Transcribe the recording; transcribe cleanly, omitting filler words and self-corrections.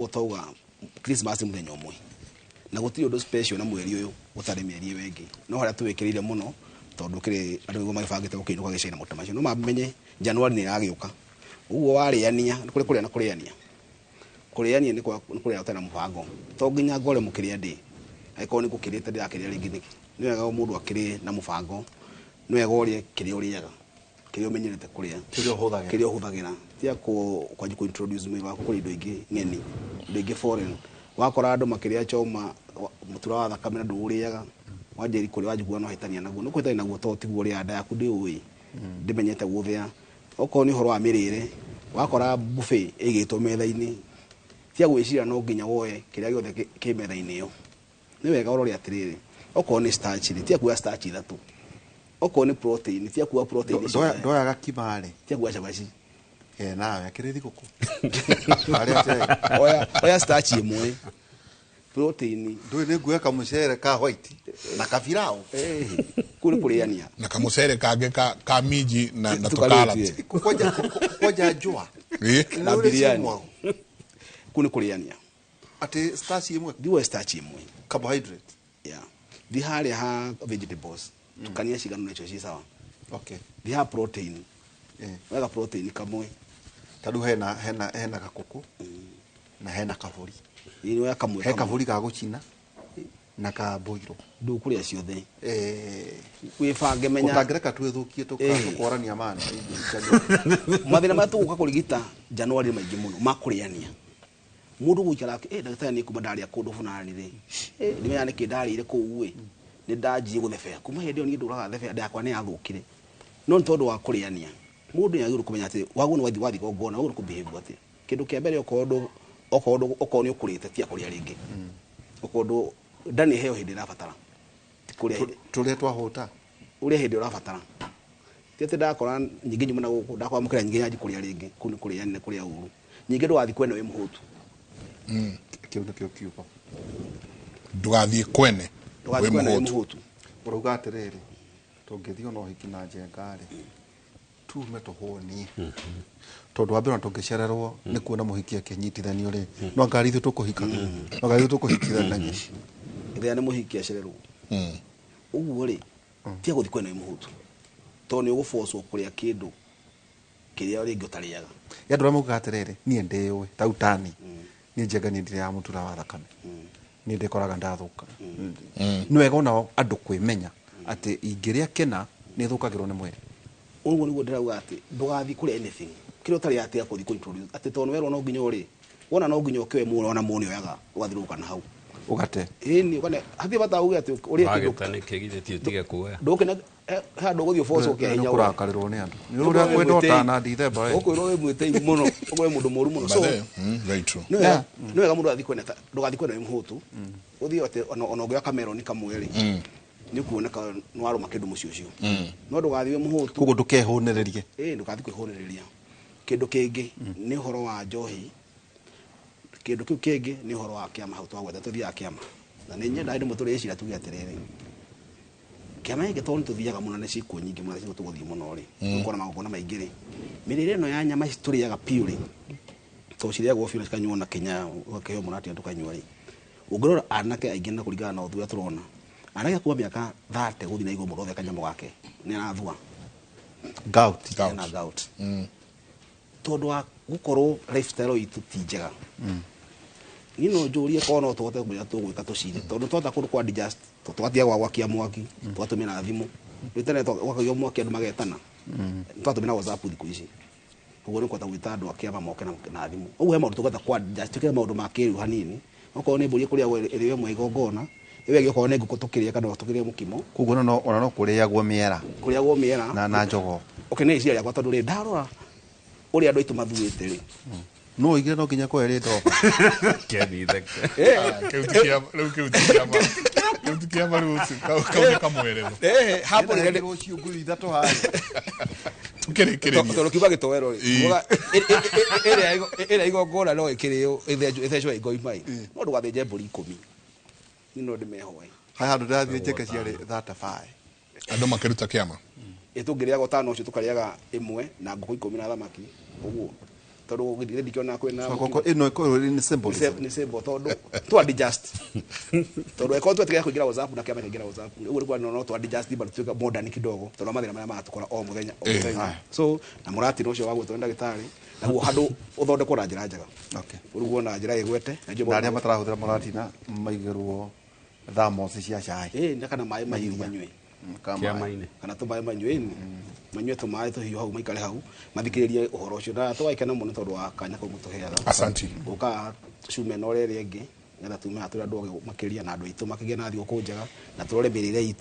Utauga Christmas muthenya umwe na gutiri undu special na mweri uyu utari mieri wengi no haria tuwikirire muno tondu kiri andu go magibangite gukiinuka gicina mutamacio no mamenye January ni yagiuka uguo wariania kuri kuria na kuriania ni kuria utana mubango to nginya ngore mukiria ndi aiko ni gukirite ndirakiria ringi niki ni wega mundu akiri na mubango ni wega urie kiri uriaga kiri umenyerete kuria kiri uhuthagira tia kwa introduce mwe wako kuri indo ingi ngeni indo ingi foreign wakora andu makiria choma mutura wa thakame ndu uriaga wanjeri kuri wajigua no hitania naguo no kwitani naguo to tiguo ri anda yaku ndi ui ndimenyete guthia oko ni horo wa mirire wakora buffet igitwo metha-ini tia gwicira no nginya woe kiria giothe ki metha-ini iyo ni wega urori atiriri oko ni starch tia kuya starch ithatu oko ni protein tia kuya protein ndoya gakimare tia kuya chabaci nawe akirithi guku oya starch imwe protein ndui ni nguya kamucere ka white na kafirao kuri kuriania na kamucere kage ka miji na tukalati koja jua na biriani kuni kuriania ati starch imwe diwe starch imwe carbohydrate di hali ha vegetables tukania shigano nacho shi sawa okay di ha protein wega protein kamwe tadu hena kakuku na hena kavuri ini wega kamwe he kavuri ka guchina na ka boiro ndu kuria ciothe wifange menya utagereka twithukie tukorania mana mathina matu kurigita January maingi muno makuriania mundu guikara ndagitari ni kumandaria kundu funani ri ndimenya ni kindarire kuu wi ni ndanjie guthebea kuma hindi ni nduraga thebea ndakwa ni yathukire no ntondu wa kuriania mundu yagiru kumenya ati wagu ni wathi gongona wagu kubehave ati kindu kia mbere okondo ni ukurite tia kuria ringi okondo ndani heo hindi rabatara kuria turia twahuta uria hindi urabatara tiete ndakora nyingi nyuma na guku ndakwa mukira nyingi yaji kuria ringi kuni kuria ni kuria uru nyingi ndwathi kwene wi muhutu kio kiuko ndugathie kwene wi muhutu uruga atiriri tungithio no hikina njengari tume tuhoni tondu wa mbere tungicererwo ni kuona muhiki akinyitithanio ri no ngari ithu tukuhika no ngari ithu tukuhikithanagia ithia ni muhiki acererwo uguo ri tia guthi kwene wi muhutu to ni uguforce kuria kindu kiria ringi utariaga yandura muga atiriri nie ndiwe tautani ni njega ni ndire ya mutura wa thakame ni ndikoraga ndathuka ni wega ona andu kwimenya ati ingiria kena ni thukagirwo ni mwiri uguo niguo ndirauga ati ndugathi kuri anything kire utari ati akuthi ku introduce ati to werwo no nginya uri wona no nginya ukiwe muno ona muno yaga ugathiruka na hau ugate ni kana hathi bata uga ati uri agitane kigitheti utige kuoya ndukena ha nduguthio force ukia hinya kurakarirwo ni andu ni uria kwenda utana ndithemba ukwirwo wi mwite muno ugwe mundu moru muno so very true no wega mundu athi kwena ndugathi kwena wi muhutu uthi ati ona ugia kamera ni kamweri ni kuoneka nwaro makindu mucio cio no ndugathi wi muhutu kugo ndukehuniririe ndugathi kwihuniriria kindu kingi ni horo wa njohi kindu kiu kingi ni horo wa kiama hau twagweta tuthia kiama na ni nyenda ndi muturi icira tugi atiriri kiama iki to tuthiaga muno ni ciku nyingi muno ciku tuguthii muno ri ukona magukona maingi ri mirire no ya nyama turiaga piuri to ciriagwo fiu cikanyuo na kinya ukiheo munati tukanyua ri ungirora anake aingi na kuringana na uthuya turona anake kuwa miaka 30 guthi na igå må rothe kanyamo gake nä arathua gout gout tondu wa gukorwo lifestyle itu ti njega ni no njurie ko no twote kuya tugwika tucire tondu twota kundu kwa digest twatia gwakia mwaki twatumira thimu ritene gwakagia mwaki andu magetana twatumira WhatsApp thiku ici uguo ni kwata gwita andu akiama moke na thimu uguo he maundu tugweta kwa digest tukire maundu makiru hanini okorwo ni mburi kuria iri mwe igongona iwe giko ne nguko tukiria kana tukiria mukimo kugo ona no kuriagwo miera na njogo okay ne iciria yakwa tondu ri ndarora uri andu itu mathuite ri no igire no nginya ko eri ndo kethithe kiutikia marusi kauka kamwerero hapo ni ngende cio ngui ithatu hari tukirikiria tondu kiuga gitowero ri ira igongona no ikirio ithecwo igoi-mai no ndugathinje mburi 10 nino ndimehoi hai handu ndathie njeke ciari 35 andu makiruta kiama itungiriaga tano cio tukariaga imwe na nguku 10 na thamaki uguo tondu githire ndikiona kwina Koko ino iko ni symbol. ni simple tondu tu adjust tondu eko twetige kuingira WhatsApp na kiama kuingira WhatsApp uri kwa no tu adjust but tuika modern kidogo tondu mathira maria matukora o muthenya so na murati no cio wa gwetwo ndagitari naguo handu uthondekwo na njira njega Okay. uruguo na njira igwete na Na aria matarahũthĩra mũrati na maigĩrwo thamos cia cai. na kana mai mahiu manywe Kĩama-inĩ. kana tumaĩ manywe manywe tumaĩ tuhiũ hau maikare hau mathikĩrĩrie ũhoro ũcio na tũgaikena mũno tondũ wa kanya kau mũtũheaga Asanti. ũka cume na ũrĩa ĩngĩ nĩgetha tume hatũrĩa andũ makĩria na andũ aitũ makĩgĩa na thigũkũ njega na tũrore mĩrĩre itũ